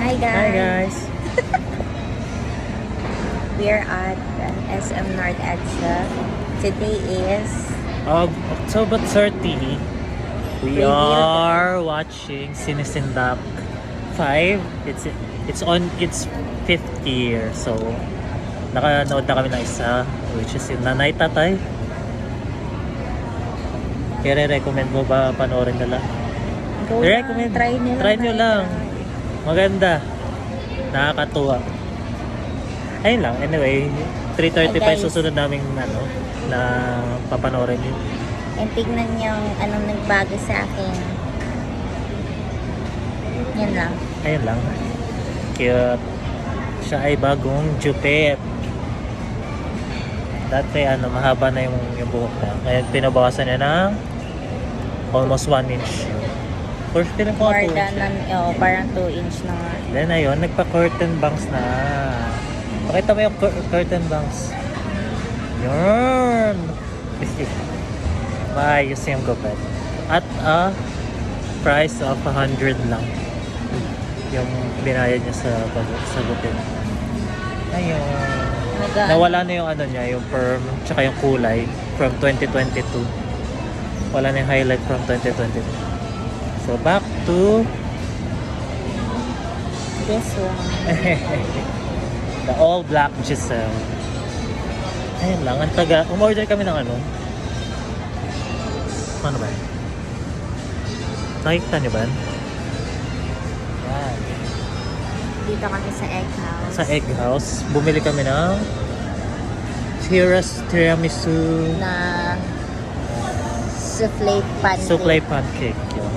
Hi Hi guys! guys! We're at SM North EDSA. Today is October 30, we Revealed. are watching Sinisindak 5. It's on its 5th year. So, nakanood na kami ng isa, which is yung Nanay Tatay. Kaya recommend mo ba panoorin na lang? go I-recommend. lang. Try nyo lang. Maganda. Nakakatuwa. Ayun lang. Anyway, 3:30 pa Hey, yung guys. susunod namin na papanoorin yun. And tignan niyo anong nagbago sa akin. Yan lang. Ayun lang. Cute. Siya ay bagong jupet. Dati mahaba na yung buhok niya. Ngayon pinabawasan niya ng almost 1 inch. First feeling ko 2 More inch. than, parang 2 inch na nga. Then ayun, nagpa-curtain bangs na. Pakita mo yung curtain bangs. Yun! Maayos yung gupet. At a price of 100 lang. Yung binayad niya sa gupit. Ayun. Nawala na yung niya, yung perm, tsaka yung kulay from 2022. Wala na yung highlight from 2022. So back to This one. the all black Giselle. Ayun lang, umorder kami ng ano ba? Nakikita niyo ba? Yan. Dito kami sa egg house. Sa egg house, bumili kami ng tiramisu Na souffle pancake. souffle pancake. Yun.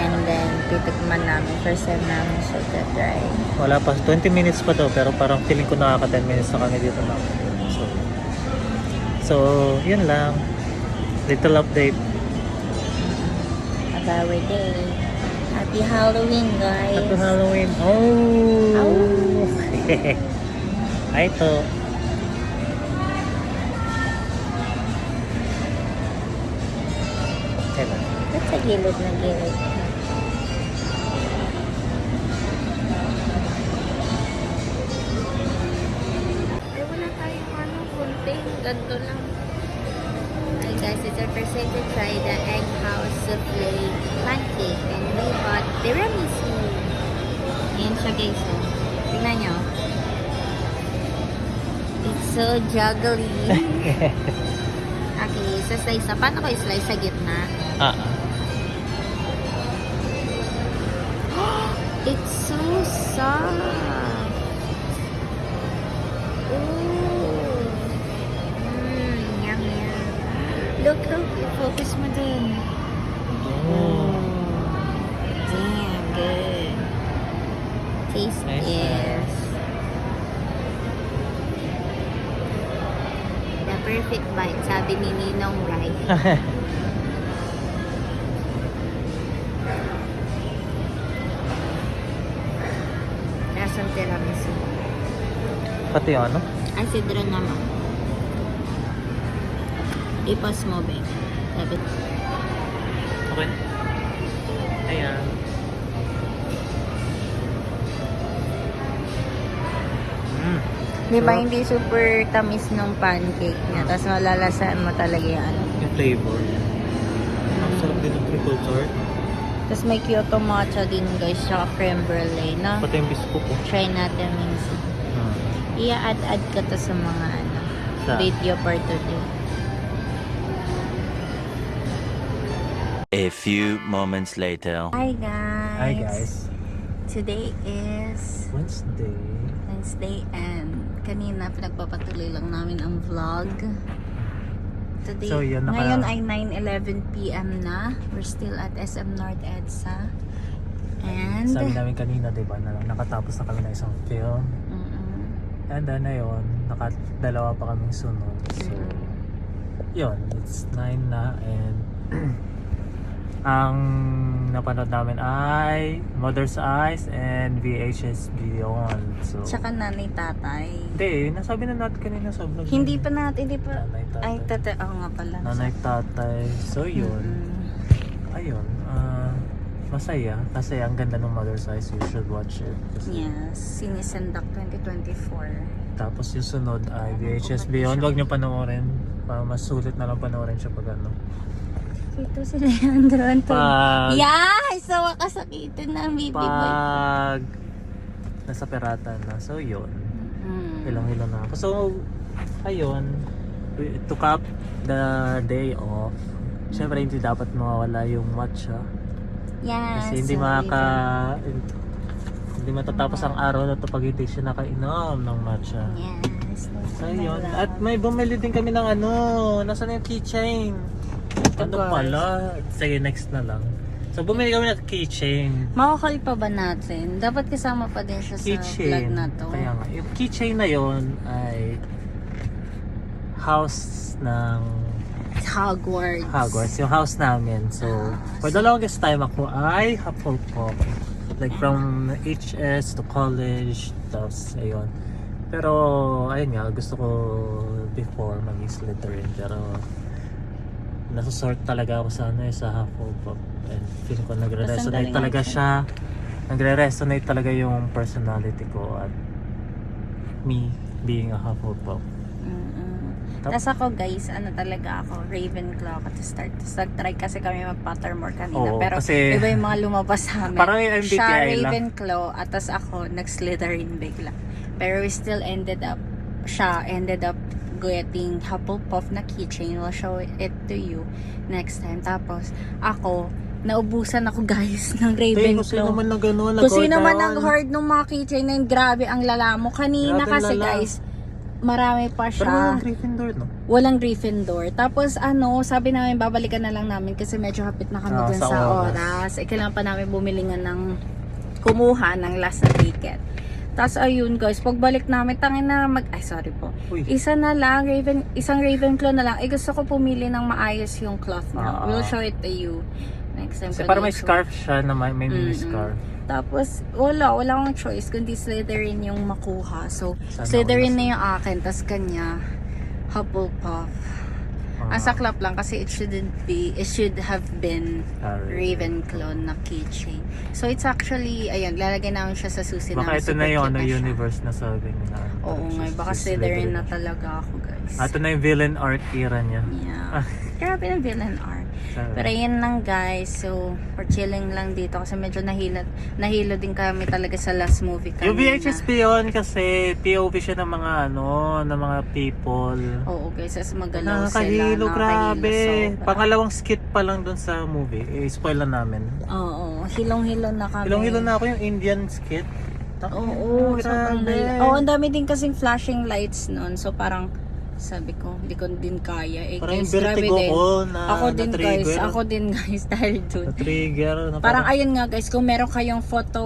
And then, titikman namin. First time namin siya try. Wala pa, 20 minutes pa to, pero parang feeling ko nakaka 10 minutes na kami dito na. So yun lang. Little update. Of our day. Happy Halloween, guys. Happy Halloween. Oh! Ay, ito. Kailan? Ba't sa gilid na gilid? Ay, wala tayong kunting. Ganto lang. Hi guys, it's our first time to try the egg house souffle pancake. And we bought tiramisu. Ayan siya guys. Tingnan nyo. It's so juggly. Okay, sa slice na. Paano ko i-slice sa gitna? It's so soft. Ooh. Yum, yum. Look, focus mo dun. Damn, good. Taste Nice. this. The perfect bite, sabi ni Ninong Rai. Lasang tiramisu. Pati yung ano? Ay, sidro naman. Ipas mo, be. Sabi. Okay. Ayan. Di ba hindi super tamis nung pancake niya? Tapos malalasaan mo talaga yung ano. Yung flavor. Ang sarap din ng triple tart. Tapos may Kyoto matcha din guys, tsaka creme brulee na. Pati yung bisco ko. Try natin minsan. Ia-add ka to sa mga Sa? video for today. A few moments later. Hi guys! Hi guys. Today is Wednesday. and kanina pinagpapatuloy lang namin ang vlog. Today, So, yun, ngayon ay 9:11 PM na. We're still at SM North EDSA. And Sabi namin kanina, diba, na nakatapos na kami ng isang film. And then, ayun, nakadalawa pa kaming sunod. So, yun, it's 9 na and ang napanood namin ay Mother's Eyes and VHS Beyond. So, tsaka nanay tatay. hindi, nasabi na natin kanina sa vlog. Hindi pa natin, hindi pa. Nanay tatay. Ay, tatay, oo nga pala. Nanay tatay. So, yun. Ayun. masaya. Kasi ang ganda ng Mother's Eyes. You should watch it. Kasi, Yes, Sinisendak 2024. tapos yung sunod ay VHS Beyond. Huwag nyo panoorin. Mas sulit na lang panoorin siya pag ano. Ito si Leandro Anton. Pag... Yay! So, makasakitin ng baby boy. Pag... Nasa perata na. So, yun. Hilang-hilo na ako. So, ayun. We took up the day off. Siyempre, hindi dapat mawala yung matcha. Yes. Kasi hindi hindi matatapos ang araw na ito pag hindi siya nakainom ng matcha. Yes. So, yun. At may bumili din kami ng ano. Nasaan yung keychain? Ano guys. pala? Sige, next na lang. So, bumili kami ng keychain. Makakal pa ba natin? Dapat kasama pa din siya sa vlog na to. Kaya nga. Yung keychain na yon ay house ng Hogwarts. yung house namin. So, for the longest time ako ay Hufflepuff. Like from HS to college, tapos ayun. Pero, ayun nga, gusto ko before maging Slytherin. Pero, nasusort talaga ako sa Hufflepuff. And feel ko nagre-resonate Basta talaga galing siya. Nagre-resonate talaga yung personality ko at me being a Hufflepuff. Tapos ako guys, ano talaga ako, Ravenclaw ako to start. Tapos nag-try kasi kami mag-Pottermore kanina. Oo, pero kasi iba yung mga lumabas sa amin. parang yung MBTI siya lang. Ravenclaw at tapos ako nag-Slytherin bigla. Pero we still ended up getting Hufflepuff na keychain. We'll show it to you next time. Tapos ako, naubusan ako guys ng Ravenclaw. Kung sino man na gano'n, Kung sino man nag-hoard ng mga keychain na yun, grabe ang lala mo. Kanina Grabe kasi lala. guys, marami pa Pero siya. walang Gryffindor, no? Walang Gryffindor. Tapos sabi namin babalikan na lang namin kasi medyo hapit na kami dun sa sa oras. oras. Kailangan pa namin bumili nga kumuha ng last na ticket. Tapos ayun guys, pagbalik namin, tangin na sorry po. Uy. Isang Ravenclaw na lang. Gusto ko pumili ng maayos yung cloth niya. We'll show it to you next time. Kasi ko parang may i-show. scarf siya na may mini scarf. Tapos, wala akong choice kundi Slytherin yung makuha. So, Sana Slytherin all na yung akin, tas kanya, Hufflepuff. Ang saklap lang kasi it should have been Ravenclaw na keychain. So, it's actually, ayun, lalagay namin siya sa susi namin. Baka ito na Super yung cute na siya. universe na sabi nila. Oo nga, baka Slytherin na talaga ako, guys. Ito na yung villain arc era niya. Yeah. Grabe ng villain arc. Pero yun lang guys, so we're chilling lang dito kasi medyo nahilo din kami talaga sa last movie kanina. Yung VHS Beyond kasi POV siya ng mga ng mga people. Oo guys, as magalaw sila. Nakakahilo, grabe. sobra. Pangalawang skit pa lang dun sa movie. Spoil lang namin. Oo, hilong-hilo na kami. Hilong-hilo na ako yung Indian skit. Oo, sobrang grabe. Oo, ang dami din kasing flashing lights nun. So parang sabi ko, hindi ko din kaya. Parang Guys, yung grabe vertigo din. ko na Ako din guys, dahil dun. Na-trigger. Na Parang ayun nga guys, kung meron kayong photo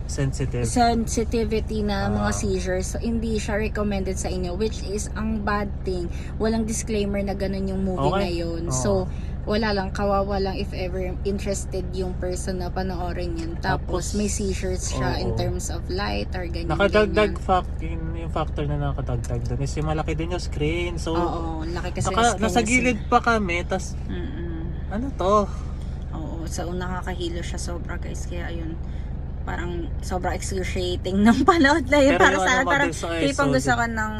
sensitivity na mga seizures, so hindi siya recommended sa inyo, which is ang bad thing. Walang disclaimer na ganun yung movie Okay. na yun. Oo. So, wala lang, kawawa lang if ever interested yung person na panoorin yun. Tapos may seizures siya in Oo. terms of light or ganyan. nakadagdag yung factor na nakadagdag doon is yung malaki din yung screen. So, Oo, laki kasi yung screen nasa kasi. gilid pa kami, tas ano to? Oo, so nakakahilo siya sobra guys. Kaya ayun, parang sobra excruciating ng panood na yun. Pero Para yung sa ano, parang mabilis sa tipong episode. gusto ka ng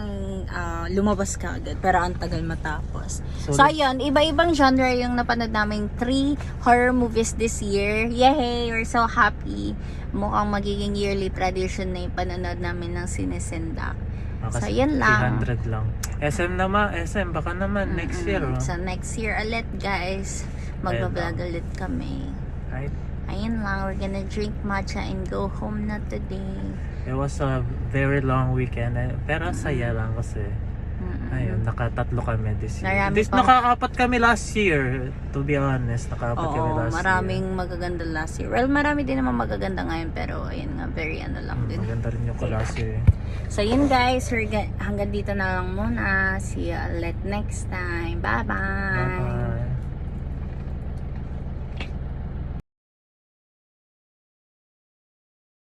lumabas ka agad. Pero ang tagal matapos. So, So ayun, iba-ibang genre yung napanood namin 3 horror movies this year. Yay! We're so happy. Mukhang magiging yearly tradition na yung panonood namin ng Sinisendak. So, yan lang. 300 lang. SM naman, SM baka naman next year. Oh. So next year ulit guys, magbablog ulit kami. Right? Ayun lang, we're gonna drink matcha and go home na today. It was a very long weekend. Pero saya lang kasi. Ayun, nakatatlo kami this year. Marami pang- Nakaapat kami last year. To be honest, nakaapat kami Oo, last maraming year. magaganda last year. Well, marami din naman magaganda ngayon, pero ayun nga, very ano lang din. Maganda rin yung last year. So yun guys, hanggang dito na lang muna. See you ulit next time. Bye-bye! Bye-bye.